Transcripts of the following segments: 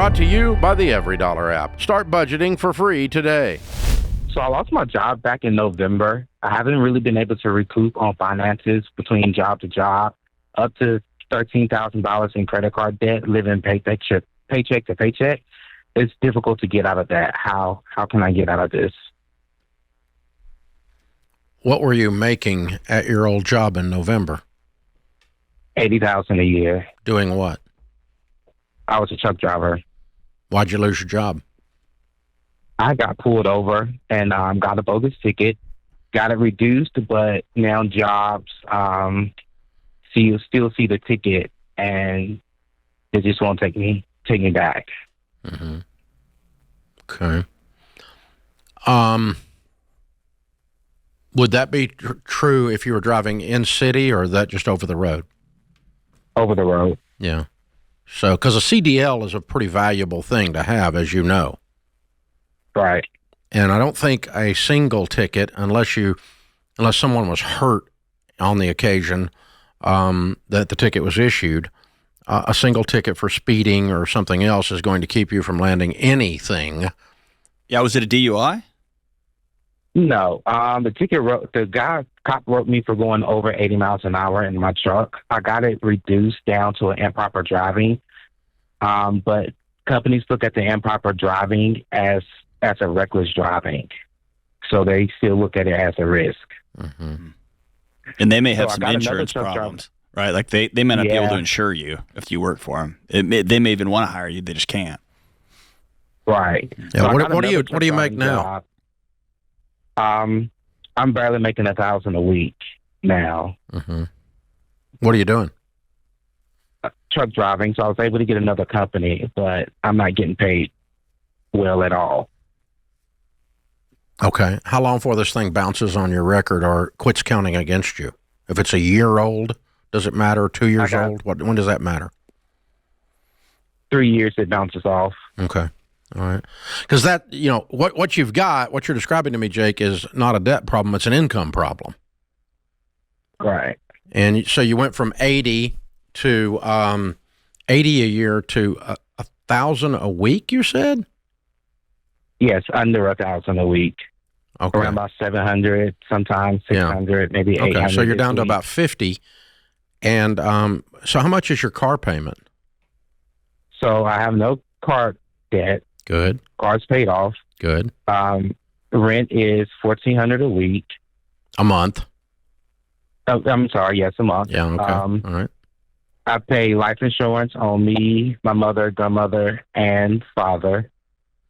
Brought to you by the Every Dollar app. Start budgeting for free today. So I lost my job back in November. I haven't really been able to recoup on finances between job to job, up to $13,000 in credit card debt, living paycheck to paycheck. It's difficult to get out of that. How can I get out of this? What were you making at your old job in November? $80,000 a year. Doing what? I was a truck driver. Why'd you lose your job? I got pulled over and got a bogus ticket. Got it reduced, but now jobs still see the ticket and they just won't take me back. Mm-hmm. Okay. Would that be true if you were driving in city, or is that just over the road? Over the road. Yeah. So, because a CDL is a pretty valuable thing to have, as you know. Right. And I don't think a single ticket, unless someone was hurt on the occasion that the ticket was issued, a single ticket for speeding or something else is going to keep you from landing anything. Yeah, was it a DUI? No. The cop wrote me for going over 80 miles an hour in my truck. I got it reduced down to an improper driving. But companies look at the improper driving as a reckless driving. So they still look at it as a risk. Mm-hmm. And they may have some insurance problems, right? Like they may not be able to insure you if you work for them. They may even want to hire you. They just can't. Right. Yeah, So what do you make now? Job. I'm barely making $1,000 a week now. Mm-hmm. What are you doing? Truck driving. So I was able to get another company, but I'm not getting paid well at all. Okay. How long before this thing bounces on your record or quits counting against you? If it's a year old, does it matter? 2 years old? When does that matter? 3 years, it bounces off. Okay. All right. Because that, what you've got, what you're describing to me, Jake, is not a debt problem. It's an income problem. Right. And so you went from 80 to 80 a year to 1,000 a week, you said? Yes, under 1,000 a week. Okay. Around about 700, sometimes 600, maybe 800. Okay, so you're down to about 50. And so how much is your car payment? So I have no car debt. Good. Car's paid off. Good. Rent is $1,400 a week. A month? Oh, I'm sorry, yes, a month. Yeah, okay. All right. I pay life insurance on me, my mother, grandmother, and father.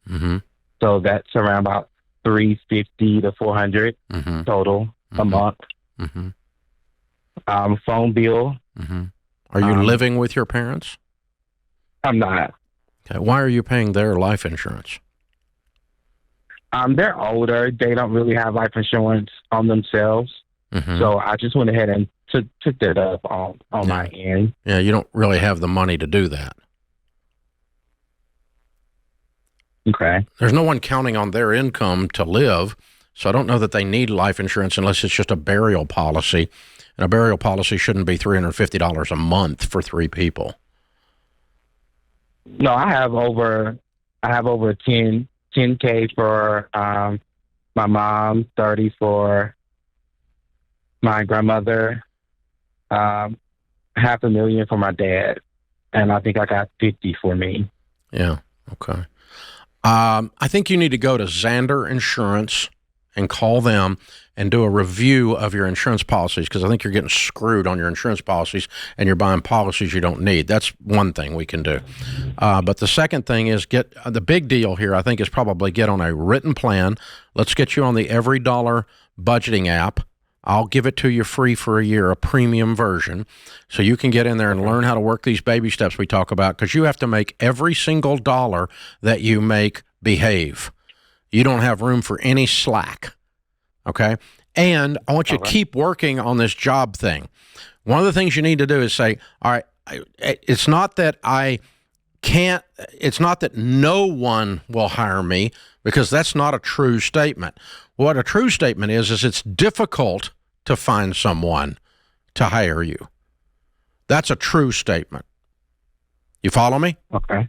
Mm-hmm. So that's around about $350 to $400 total a month. Mm-hmm. Phone bill. Mm-hmm. Are you living with your parents? I'm not. Okay. Why are you paying their life insurance? They're older. They don't really have life insurance on themselves. Mm-hmm. So I just went ahead and took that up on my end. Yeah, you don't really have the money to do that. Okay. There's no one counting on their income to live, so I don't know that they need life insurance unless it's just a burial policy. And a burial policy shouldn't be $350 a month for 3 people. No, I have over 10K for my mom, 30 for my grandmother, $500,000 for my dad, and I think I got 50 for me. Yeah. Okay. I think you need to go to Xander Insurance and call them and do a review of your insurance policies, because I think you're getting screwed on your insurance policies and you're buying policies you don't need. That's one thing we can do. But the second thing is the big deal here, I think, is probably get on a written plan. Let's get you on the Every Dollar budgeting app. I'll give it to you free for a year, a premium version, so you can get in there and learn how to work these baby steps we talk about, because you have to make every single dollar that you make behave. You don't have room for any slack, okay? And I want you to keep working on this job thing. One of the things you need to do is say, all right, it's not that it's not that no one will hire me, because that's not a true statement. What a true statement is it's difficult to find someone to hire you. That's a true statement. You follow me? Okay.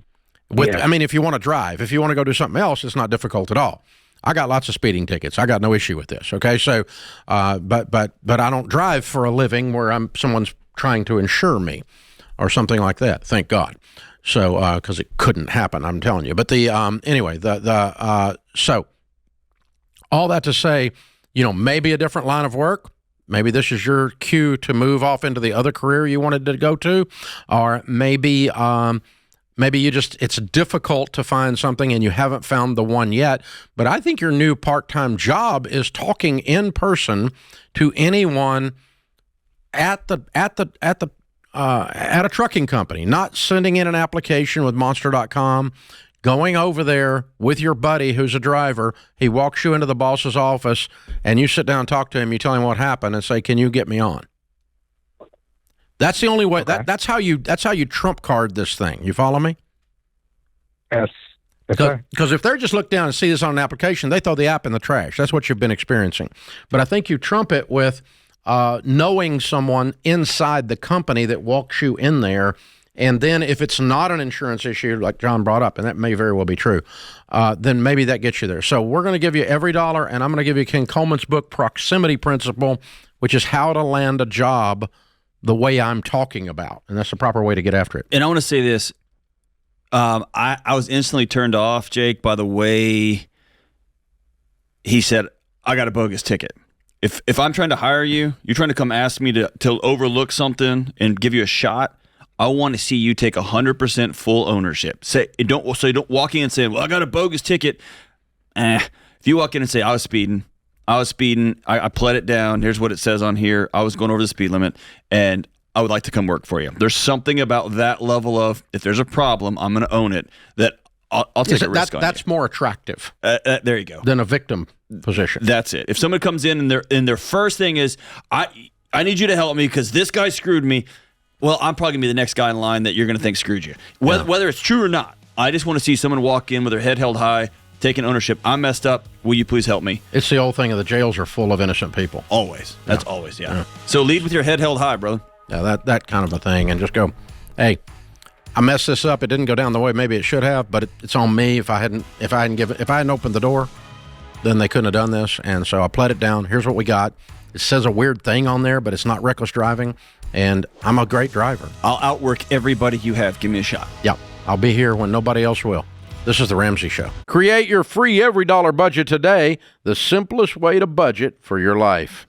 I mean, if you want to drive, if you want to go do something else, it's not difficult at all. I got lots of speeding tickets. I got no issue with this. Okay, so, but I don't drive for a living where someone's trying to insure me or something like that. Thank God. So, because it couldn't happen, I'm telling you. But anyway, so all that to say, maybe a different line of work. Maybe this is your cue to move off into the other career you wanted to go to, or maybe it's difficult to find something and you haven't found the one yet. But I think your new part-time job is talking in person to anyone at a trucking company, not sending in an application with monster.com, going over there with your buddy who's a driver. He walks you into the boss's office and you sit down and talk to him. You tell him what happened and say, "Can you get me on?" That's the only way. Okay. That's how you trump card this thing. You follow me? Yes. Because if they're just look down and see this on an application, they throw the app in the trash. That's what you've been experiencing. But I think you trump it with knowing someone inside the company that walks you in there. And then if it's not an insurance issue, like John brought up, and that may very well be true, then maybe that gets you there. So we're going to give you every dollar, and I'm going to give you Ken Coleman's book, Proximity Principle, which is how to land a job the way I'm talking about. And that's the proper way to get after it. And I want to say this. I was instantly turned off, Jake, by the way he said, "I got a bogus ticket." If I'm trying to hire you, you're trying to come ask me to overlook something and give you a shot, I want to see you take 100% full ownership. So you don't walk in and say, "Well, I got a bogus ticket." If you walk in and say, I was speeding. I pled it down. Here's what it says on here. I was going over the speed limit, and I would like to come work for you. There's something about that level of, if there's a problem, I'm going to own it, that I'll take a risk on. That's more attractive. There you go. Than a victim position. That's it. If someone comes in and their first thing is, I need you to help me because this guy screwed me, well, I'm probably going to be the next guy in line that you're going to think screwed you. Whether it's true or not, I just want to see someone walk in with their head held high, taking ownership. I messed up. Will you please help me? It's the old thing of the jails are full of innocent people. Always. That's always, yeah. So lead with your head held high, brother. Yeah, that kind of a thing. And just go, "Hey, I messed this up. It didn't go down the way maybe it should have, but it's on me. If I hadn't opened the door, then they couldn't have done this. And so I pled it down. Here's what we got. It says a weird thing on there, but it's not reckless driving. And I'm a great driver. I'll outwork everybody you have. Give me a shot." Yeah, I'll be here when nobody else will. This is The Ramsey Show. Create your free every dollar budget today, the simplest way to budget for your life.